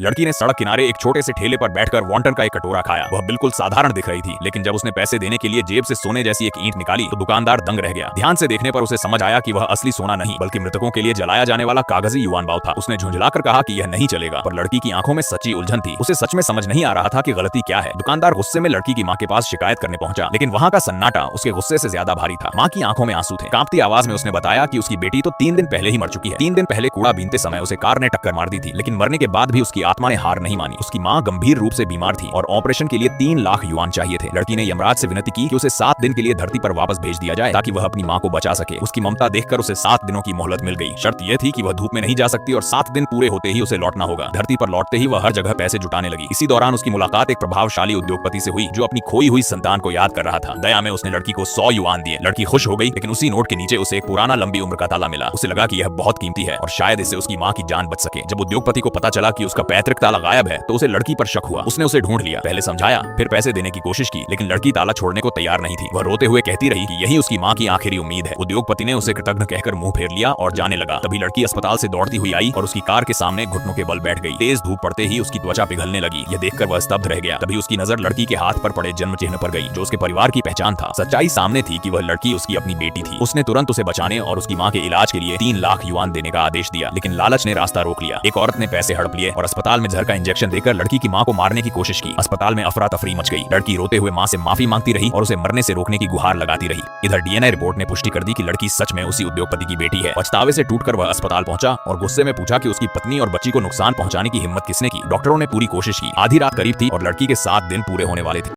लड़की ने सड़क किनारे एक छोटे से ठेले पर बैठकर वॉन्टन का एक कटोरा खाया। वह बिल्कुल साधारण दिख रही थी, लेकिन जब उसने पैसे देने के लिए जेब से सोने जैसी एक ईंट निकाली तो दुकानदार दंग रह गया। ध्यान से देखने पर उसे समझ आया कि वह असली सोना नहीं बल्कि मृतकों के लिए जलाया जाने वाला कागजी युवान बाव था। उसने झुंझलाकर कहा कि यह नहीं चलेगा, पर लड़की की आंखों में सच्ची उलझन थी। उसे सच में समझ नहीं आ रहा था कि गलती क्या है। दुकानदार गुस्से में लड़की की माँ के पास शिकायत करने पहुंचा, लेकिन वहाँ का सन्नाटा उसके गुस्से से ज्यादा भारी था। माँ की आंखों में आंसू थे। कांपती आवाज में उसने बताया कि उसकी बेटी तो 3 दिन पहले ही मर चुकी है। 3 दिन पहले कूड़ा बीनते समय उसे कार ने टक्कर मार दी थी, लेकिन मरने के बाद भी उसकी आत्मा ने हार नहीं मानी। उसकी माँ गंभीर रूप से बीमार थी और ऑपरेशन के लिए 3 लाख युआन चाहिए थे। लड़की ने यमराज से विनती की कि उसे 7 दिन के लिए धरती पर वापस भेज दिया जाए ताकि वह अपनी माँ को बचा सके। उसकी ममता देखकर उसे 7 दिनों की मोहलत मिल गई। शर्त यह थी कि वह धूप में नहीं जा सकती और 7 दिन पूरे होते ही उसे लौटना होगा। धरती पर लौटते ही वह हर जगह पैसे जुटाने लगी। इसी दौरान उसकी मुलाकात एक प्रभावशाली उद्योगपति से हुई जो अपनी खोई हुई संतान को याद कर रहा था। दया में उसने लड़की को 100 युआन दिए। लड़की खुश हो गई, लेकिन उसी नोट के नीचे उसे एक पुराना लंबी उम्र का ताला मिला। उसे लगा कि यह बहुत कीमती है और शायद इससे उसकी माँ की जान बच सके। जब उद्योगपति को पता चला कि उसका पैतृक ताला गायब है तो उसे लड़की पर शक हुआ। उसने उसे ढूंढ लिया, पहले समझाया, फिर पैसे देने की कोशिश की, लेकिन लड़की ताला छोड़ने को तैयार नहीं थी। वह रोते हुए कहती रही कि यही उसकी माँ की आखिरी उम्मीद है। उद्योगपति ने उसे कृतज्ञ कहकर मुंह फेर लिया और जाने लगा। तभी लड़की अस्पताल से दौड़ती हुई आई और उसकी कार के सामने घुटनों के बल बैठ गई। तेज धूप पड़ते ही उसकी त्वचा पिघलने लगी। यह देखकर वह स्तब्ध रह गया। तभी उसकी नजर लड़की के हाथ पर पड़े जन्म चिन्ह पर गई, जो उसके परिवार की पहचान था। सच्चाई सामने थी कि वह लड़की उसकी अपनी बेटी थी। उसने तुरंत उसे बचाने और उसकी माँ के इलाज के लिए 3 लाख युआन देने का आदेश दिया, लेकिन लालच ने रास्ता रोक लिया। एक औरत ने पैसे हड़प लिए और अस्पताल में जहर का इंजेक्शन देकर लड़की की माँ को मारने की कोशिश की। अस्पताल में अफरा तफरी मच गई। लड़की रोते हुए माँ से माफी मांगती रही और उसे मरने से रोकने की गुहार लगाती रही। इधर डीएनए रिपोर्ट ने पुष्टि कर दी कि लड़की सच में उसी उद्योगपति की बेटी है। पछतावे से टूटकर वह अस्पताल पहुंचा और गुस्से में पूछा कि उसकी पत्नी और बच्ची को नुकसान पहुंचाने की हिम्मत किसने की। डॉक्टरों ने पूरी कोशिश की। आधी रात करीब थी और लड़की के 7 दिन पूरे होने वाले थे।